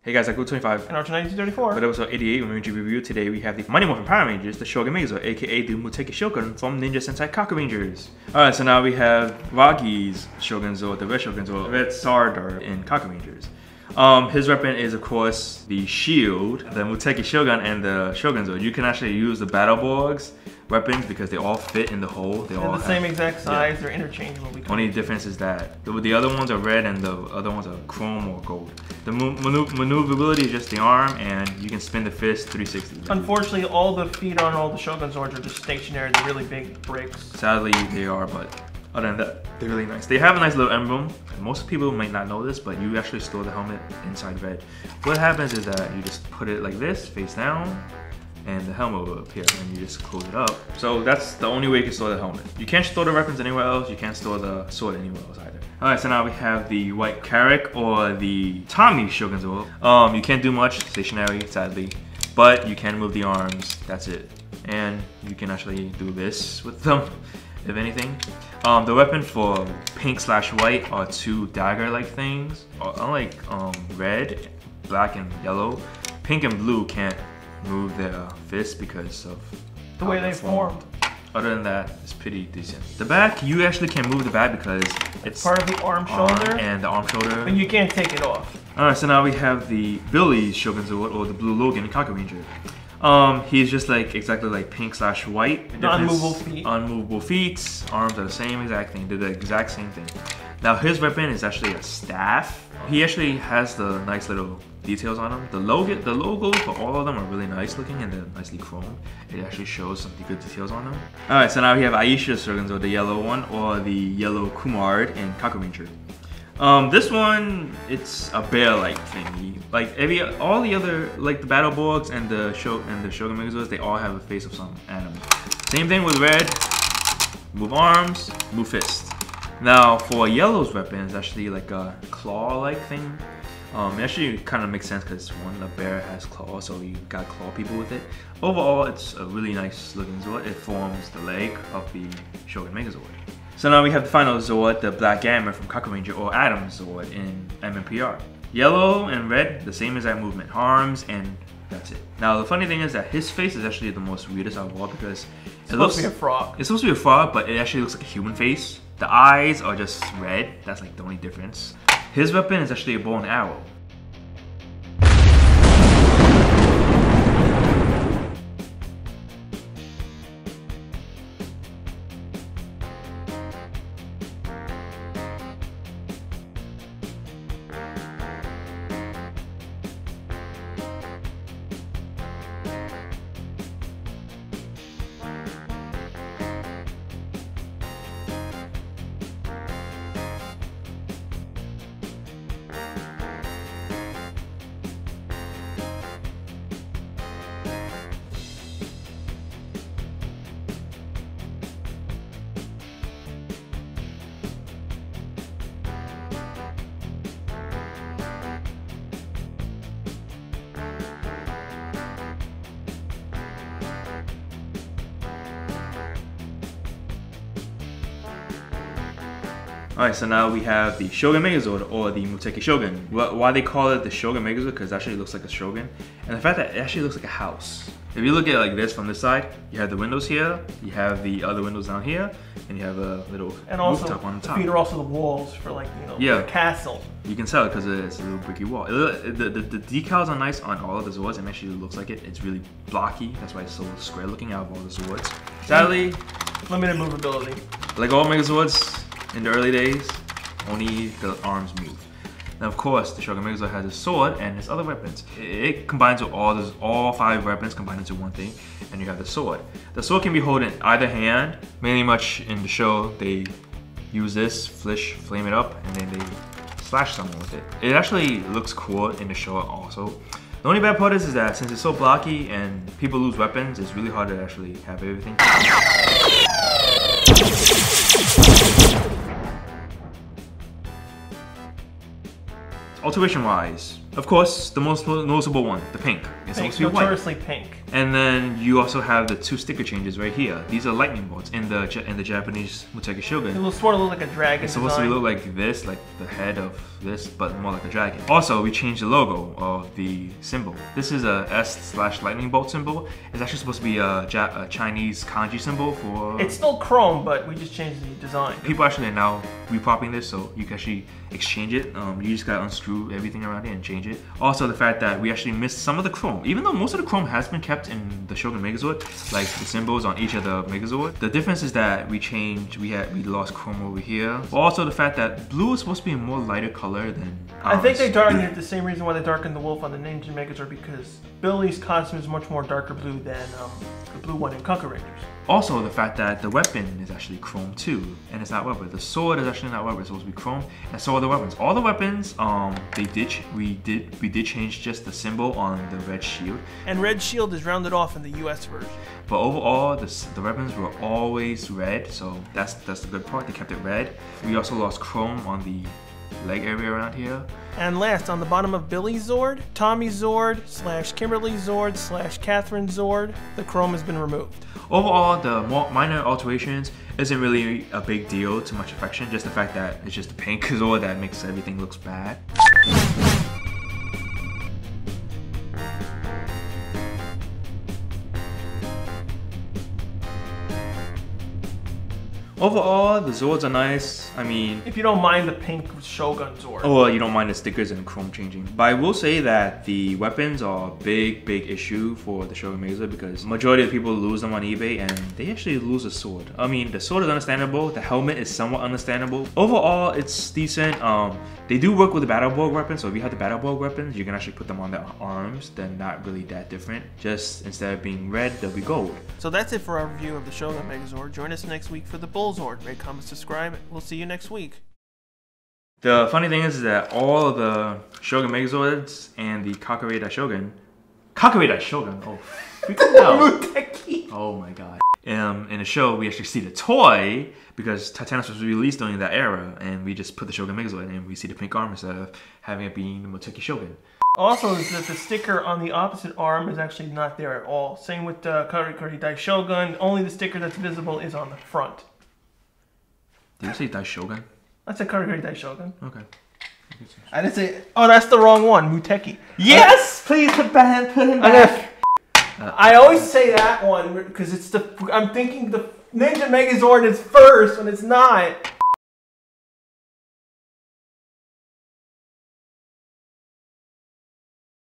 Hey guys, Aku25 and R29234. With episode 88 of Ranger Review. Today we have the Mighty Morphin Power Rangers, the Shogun Megazord, aka the Muteki Shogun from Ninja Sentai Kaku Rangers. Alright, so now we have Ragi's Shogun Zord, the Red Shogun Zord, Red Saruder in Kaku Rangers. His weapon is of course the shield, the Muteki Shogun and the Shogun Zord. You can actually use the Battleborg's weapons because they all fit in the hole. They're all the same exact size, yeah. They're interchangeable. Only difference is that the other ones are red and the other ones are chrome or gold. The maneuverability is just the arm, and you can spin the fist 360. Unfortunately, all the feet on all the Shogun Zords are just stationary. They're really big bricks. Sadly, they are, but other than that, they're really nice. They have a nice little emblem. Most people might not know this, but you actually store the helmet inside red. What happens is that you just put it like this, face down, and the helmet will appear, and you just close it up. So that's the only way you can store the helmet. You can't store the weapons anywhere else. You can't store the sword anywhere else either. Alright, so now we have the white Kark or the Tommy Shogun Zord. You can't do much, stationary, sadly, but you can move the arms, that's it. And you can actually do this with them, if anything. The weapon for pink/white are two dagger-like things. Unlike red, black, and yellow, pink and blue can't move their fists because of the way they formed. Other than that, it's pretty decent. The back, you actually can move the back because it's part of the arm shoulder and the arm shoulder. But you can't take it off. Alright, so now we have the Billy Shogun Zord or the Blue Logan in Kaku Ranger. He's just like exactly like pink/white. Unmovable feet. Unmovable feet. Arms are the same exact thing. They're the exact same thing. Now his weapon is actually a staff. He actually has the nice little details on him. The logo for all of them are really nice looking and they're nicely chromed. It actually shows some good details on them. Alright, so now we have Aisha's Shogun Zord, the yellow one, or the yellow Kumard in Kaku Ranger. This one, it's a bear-like thingy. Like all the other, like the Battleborgs and the Shogun Megazords, they all have a face of some animal. Same thing with red. Move arms, move fist. Now for yellow's weapon, it's actually like a claw-like thing. It actually kind of makes sense because one, the bear has claws, so you got claw people with it. Overall, it's a really nice looking Zord. It forms the leg of the Shogun Megazord. So now we have the final Zord, the Black Gammer from Kaku Ranger, or Adam's Zord in MMPR. Yellow and red, the same exact movement, arms, and that's it. Now the funny thing is that his face is actually the most weirdest out of all because it's supposed to be a frog. It's supposed to be a frog, but it actually looks like a human face. The eyes are just red. That's like the only difference. His weapon is actually a bow and arrow. Alright, so now we have the Shogun Megazord or the Muteki Shogun. Why they call it the Shogun Megazord? Because it actually looks like a Shogun. And the fact that it actually looks like a house. If you look at it like this from this side, you have the windows here, you have the other windows down here, and you have a little rooftop on the top. The feet are also the walls for like, the castle. You can tell it because it's a little bricky wall. The decals are nice on all of the Zords. It actually looks like it. It's really blocky. That's why it's so square looking out of all the Zords. Sadly, limited movability. Like all Megazords in the early days, only the arms move. And of course, the Shogun Megazord has its sword and its other weapons. It combines with all 5 weapons combined into one thing, and you have the sword. The sword can be held in either hand. Mainly much in the show, they use this, flame it up, and then they slash someone with it. It actually looks cool in the show also. The only bad part is that since it's so blocky and people lose weapons, it's really hard to actually have everything. Alteration wise, of course, the most noticeable one, the pink. It's supposed to be notoriously white. pink. And then you also have the 2 sticker changes right here. These are lightning bolts in the Japanese Muteki Shogun. It will sort of look like a dragon. It's supposed to look like this, like the head of this, but more like a dragon. Also, we changed the logo of the symbol. This is a S/lightning bolt symbol. It's actually supposed to be a Chinese kanji symbol for... It's still chrome, but we just changed the design. People actually are now repopping this, so you can actually exchange it. You just gotta unscrew everything around it and change it. Also, the fact that we actually missed some of the chrome. Even though most of the chrome has been kept in the Shogun Megazord, like the symbols on each of the Megazord. The difference is that we lost chrome over here. Also, the fact that blue is supposed to be a more lighter color than ours. I think they darkened it the same reason why they darkened the wolf on the Ninja Megazord, because Billy's costume is much more darker blue than the blue one in Kaku Rangers. Also, the fact that the weapon is actually chrome too, and it's not rubber. The sword is actually not rubber; it's supposed to be chrome, and so are the weapons. All the weapons, we did change just the symbol on the red shield. And red shield is rounded off in the US version. But overall, the weapons were always red, so that's the good part. They kept it red. We also lost chrome on the leg area around here. And last, on the bottom of Billy's Zord, Tommy Zord / Kimberly Zord / Catherine Zord, the chrome has been removed. Overall, the more minor alterations isn't really a big deal to much affection. Just the fact that it's just the pink Zord that makes everything looks bad. Overall, the Zords are nice. I mean... if you don't mind the pink Shogun Zord. Oh, well, you don't mind the stickers and the chrome changing. But I will say that the weapons are a big issue for the Shogun Megazord because majority of people lose them on eBay and they actually lose a sword. I mean, the sword is understandable. The helmet is somewhat understandable. Overall, it's decent. They do work with the Battleborg weapons, so if you have the Battleborg weapons, you can actually put them on the arms. They're not really that different. Just instead of being red, they'll be gold. So that's it for our review of the Shogun Megazord. Join us next week for the Bull Zord. Rate, comment, subscribe. We'll see you next week. The funny thing is that all of the Shogun Megazords and the Shogun, oh, freaking hell. Muteki. Oh my god. In the show, we actually see the toy because Titanos was released during that era, and we just put the Shogun Megazord in and we see the pink arm instead of having it being the Muteki Shogun. Also, is that the sticker on the opposite arm is actually not there at all. Same with the Karikuri Dai Shogun. Only the sticker that's visible is on the front. Did you say Dai Shogun? That's a Karikuri Dai Shogun. Okay. I didn't say. Oh, that's the wrong one. Muteki. Yes! Please put him back. I always say that one because it's the. I'm thinking the Ninja Megazord is first when it's not.